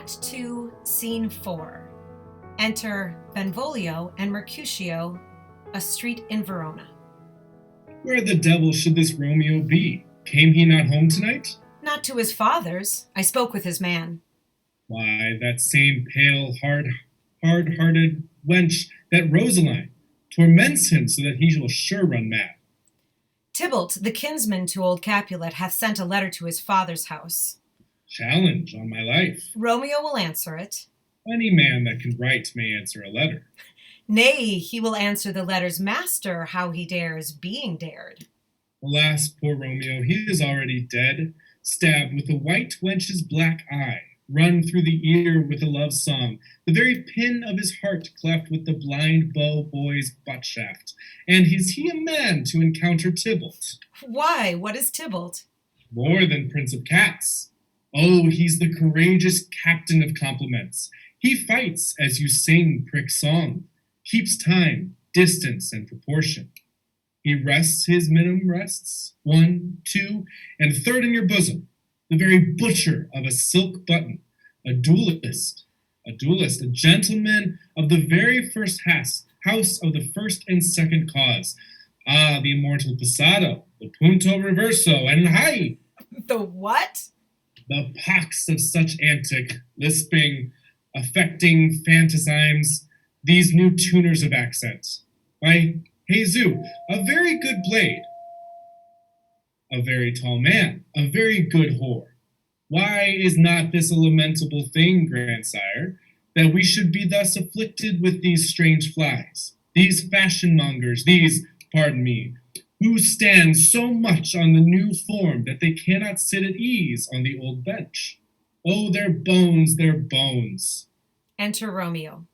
Act 2, Scene 4. Enter Benvolio and Mercutio, a street in Verona. Where the devil should this Romeo be? Came he not home tonight? Not to his father's. I spoke with his man. Why, that same pale, hard-hearted wench, that Rosaline, torments him so that he will sure run mad. Tybalt, the kinsman to old Capulet, hath sent a letter to his father's house. Challenge on my life. Romeo will answer it. Any man that can write may answer a letter. Nay, he will answer the letter's master, how he dares, being dared. Alas, poor Romeo, he is already dead, stabbed with a white wench's black eye, run through the ear with a love song, the very pin of his heart cleft with the blind bow boy's butt shaft. And is he a man to encounter Tybalt? Why, what is Tybalt? More than Prince of Cats. Oh, he's the courageous captain of compliments. He fights as you sing prick song, keeps time, distance, and proportion. He rests his minimum rests, 1, 2, and third in your bosom, the very butcher of a silk button, a duelist, a gentleman of the very first house of the first and second cause. Ah, the immortal passado, the punto reverso, and hi! The what? The pox of such antic, lisping, affecting phantasms, these new tuners of accents. Why, Jesus, a very good blade, a very tall man, a very good whore. Why is not this a lamentable thing, grandsire, that we should be thus afflicted with these strange flies, these fashion mongers, these, pardon me, who stand so much on the new form that they cannot sit at ease on the old bench? Oh, their bones, their bones. Enter Romeo.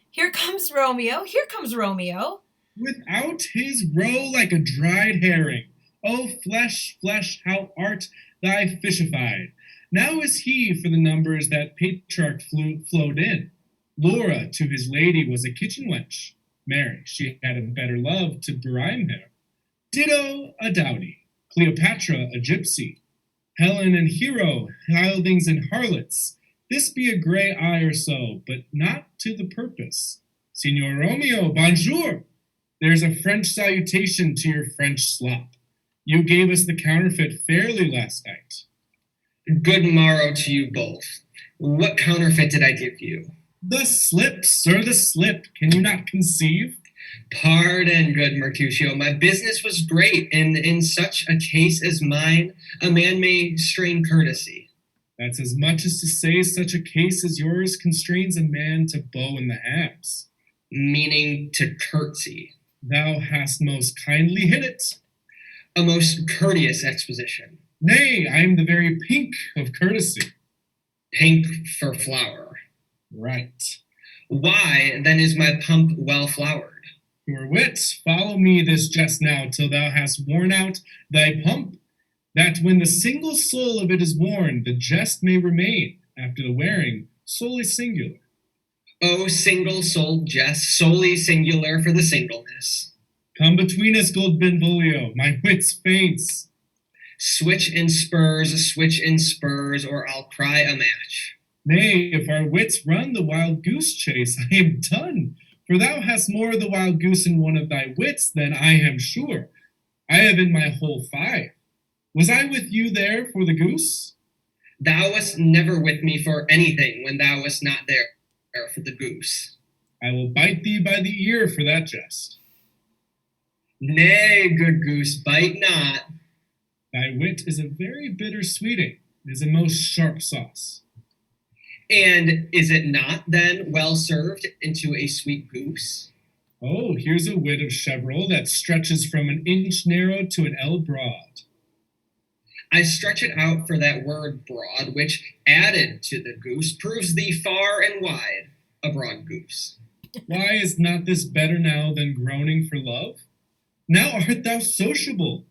Here comes Romeo, here comes Romeo. Without his roe like a dried herring. O flesh, flesh, how art thy fishified. Now is he for the numbers that Petrarch flowed in. Laura to his lady was a kitchen wench. Mary, she had a better love to berhyme her. Ditto a dowdy. Cleopatra a gypsy. Helen and Hero, hildings and harlots. This be a grey eye or so, but not to the purpose. Signor Romeo, bonjour! There's a French salutation to your French slop. You gave us the counterfeit fairly last night. Good morrow to you both. What counterfeit did I give you? The slip, sir, the slip. Can you not conceive? Pardon, good Mercutio. My business was great, and in such a case as mine, a man may strain courtesy. That's as much as to say such a case as yours constrains a man to bow in the halves. Meaning to curtsy. Thou hast most kindly hit it. A most courteous exposition. Nay, I am the very pink of courtesy. Pink for flower. Right. Why, then, is my pump well flowered? Your wit, follow me this just now till thou hast worn out thy pump, that when the single soul of it is worn, the jest may remain, after the wearing, solely singular. O single-souled jest, solely singular for the singleness. Come between us, gold Benvolio, my wits faints. Switch in spurs, or I'll cry a match. Nay, if our wits run the wild goose chase, I am done. For thou hast more of the wild goose in one of thy wits than I am sure. I have in my whole 5. Was I with you there for the goose? Thou wast never with me for anything when thou wast not there for the goose. I will bite thee by the ear for that jest. Nay, good goose, bite not. Thy wit is a very bitter sweeting. It is a most sharp sauce. And is it not, then, well served into a sweet goose? Oh, here's a wit of Chevreul that stretches from an inch narrow to an ell broad. I stretch it out for that word broad, which, added to the goose, proves thee far and wide a broad goose. Why is not this better now than groaning for love? Now art thou sociable.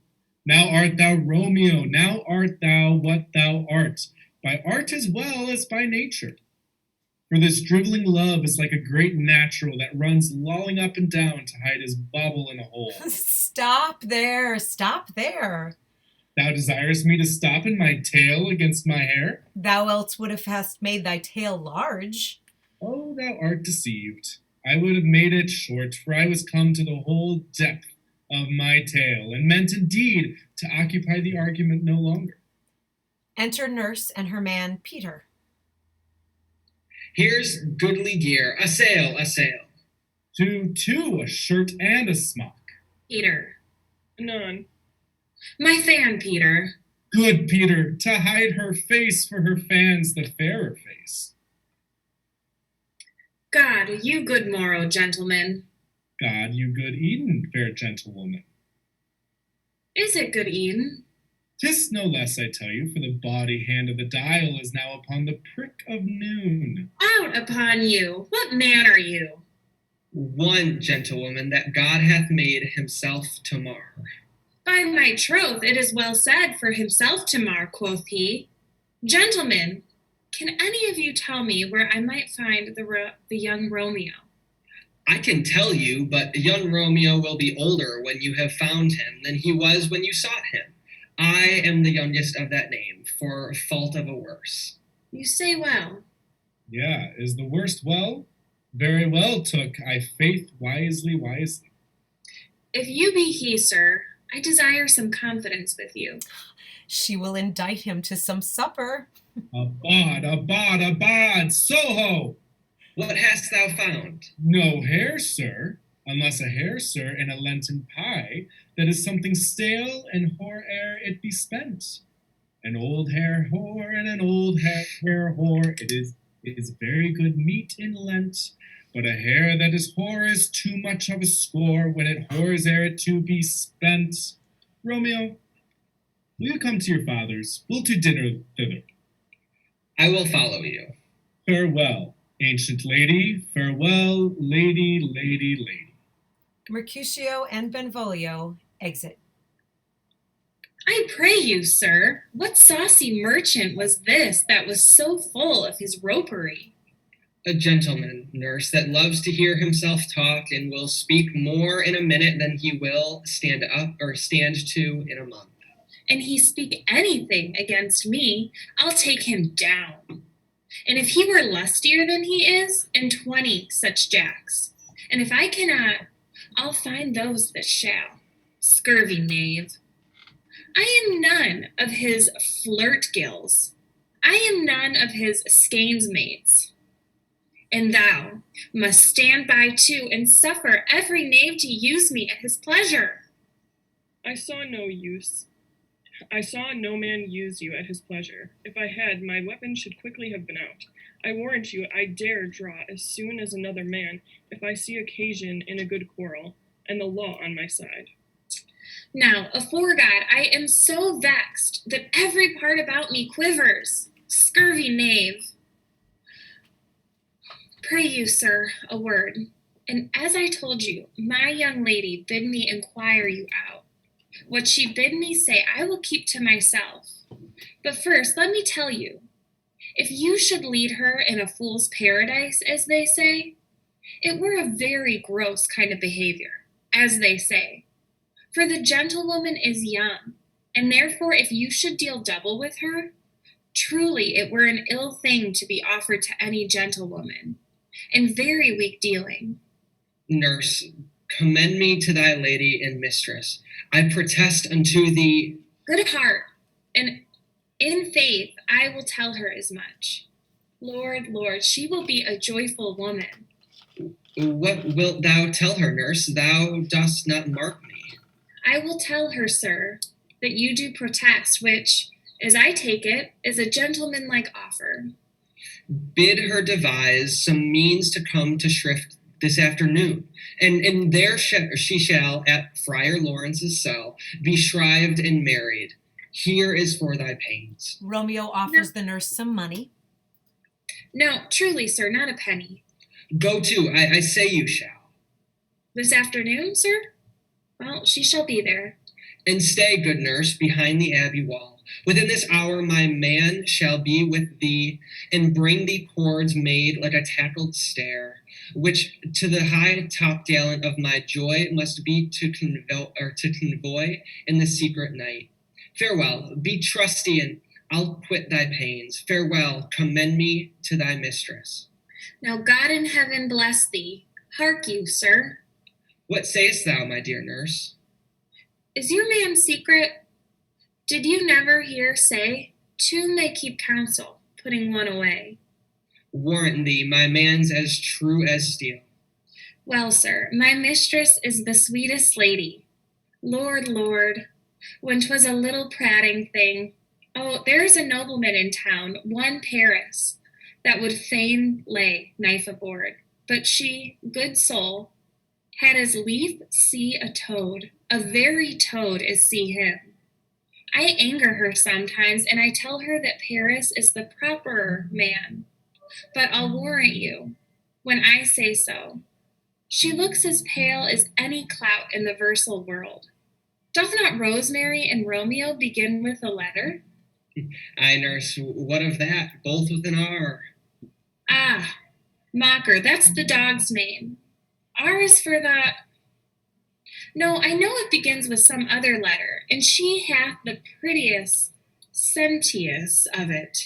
Now art thou Romeo. Now art thou what thou art, by art as well as by nature. For this driveling love is like a great natural that runs lolling up and down to hide his bauble in a hole. Stop there, stop there. Thou desirest me to stop in my tail against my hair? Thou else would have hast made thy tail large. Oh, thou art deceived. I would have made it short, for I was come to the whole depth of my tale, and meant indeed to occupy the argument no longer. Enter nurse and her man Peter. Here's goodly gear, a sail, a sail. Two, a shirt and a smock. Peter. None. My fan, Peter. Good Peter, to hide her face for her fans the fairer face. God, you good morrow, gentlemen. God, you good Eden, fair gentlewoman. Is it good Eden? 'Tis no less, I tell you, for the bawdy hand of the dial is now upon the prick of noon. Out upon you! What man are you? One gentlewoman that God hath made himself to mar. By my troth, it is well said, for himself to mar, quoth he. Gentlemen, can any of you tell me where I might find the young Romeo? I can tell you, but young Romeo will be older when you have found him than he was when you sought him. I am the youngest of that name, for fault of a worse. You say well. Yeah, is the worst well? Very well took, I faith wisely. If you be he, sir, I desire some confidence with you. She will indict him to some supper. Abad, Soho! What hast thou found? No hare, sir, unless a hare, sir, in a Lenten pie, that is something stale and hoar ere it be spent. An old hare whore and an old hare whore, it is very good meat in Lent, but a hare that is hoar is too much of a score when it whores ere it to be spent. Romeo, will you come to your father's? We'll to dinner thither. I will follow you. Farewell, ancient lady, farewell, lady. Mercutio and Benvolio exit. I pray you, sir, what saucy merchant was this that was so full of his ropery? A gentleman, nurse, that loves to hear himself talk and will speak more in a minute than he will stand up or stand to in a month. And he speak anything against me, I'll take him down. And if he were lustier than he is, and 20 such jacks. And if I cannot, I'll find those that shall. Scurvy knave. I am none of his flirt gills. I am none of his skeins mates. And thou must stand by too, and suffer every knave to use me at his pleasure. I saw no use. I saw no man use you at his pleasure. If I had, my weapon should quickly have been out. I warrant you, I dare draw as soon as another man, if I see occasion in a good quarrel, and the law on my side. Now, afore God, I am so vexed that every part about me quivers. Scurvy knave. Pray you, sir, a word. And as I told you, my young lady bid me inquire you out. What she bid me say, I will keep to myself. But first, let me tell you, if you should lead her in a fool's paradise, as they say, it were a very gross kind of behavior, as they say. For the gentlewoman is young, and therefore if you should deal double with her, truly it were an ill thing to be offered to any gentlewoman, and very weak dealing. Nurse, commend me to thy lady and mistress. I protest unto thee. Good heart, and in faith I will tell her as much. Lord, she will be a joyful woman. What wilt thou tell her, nurse? Thou dost not mark me. I will tell her, sir, that you do protest, which, as I take it, is a gentlemanlike offer. Bid her devise some means to come to shrift this afternoon, and there she shall, at Friar Lawrence's cell, be shrived and married. Here is for thy pains. Romeo offers the nurse some money. No, truly, sir, not a penny. Go to, I say you shall. This afternoon, sir? Well, she shall be there. And stay, good nurse, behind the abbey wall. Within this hour my man shall be with thee, and bring thee cords made like a tackled stair, which to the high topgallant of my joy must be to convoy in the secret night. Farewell, be trusty, and I'll quit thy pains. Farewell, commend me to thy mistress. Now God in heaven bless thee. Hark you, sir. What sayest thou, my dear nurse? Is your man secret? Did you never hear say, two may keep counsel, putting one away? Warrant thee, my man's as true as steel. Well, sir, my mistress is the sweetest lady. Lord, Lord, when 'twas a little prating thing. Oh, there is a nobleman in town, one Paris, that would fain lay knife aboard. But she, good soul, had as lief see a toad, a very toad, as see him. I anger her sometimes, and I tell her that Paris is the properer man. But I'll warrant you, when I say so, she looks as pale as any clout in the versal world. Doth not Rosemary and Romeo begin with a letter? Ay, nurse, what of that? Both with an R. Ah, Mocker, that's the dog's name. R is for the... No, I know it begins with some other letter, and she hath the prettiest sentience of it,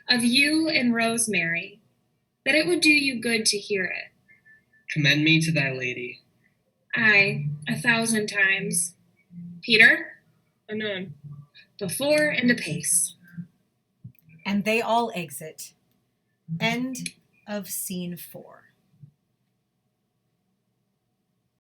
of you and Rosemary, that it would do you good to hear it. Commend me to thy lady. Aye, 1,000 times. Peter, Anon. before and apace. And they all exit. End of scene 4.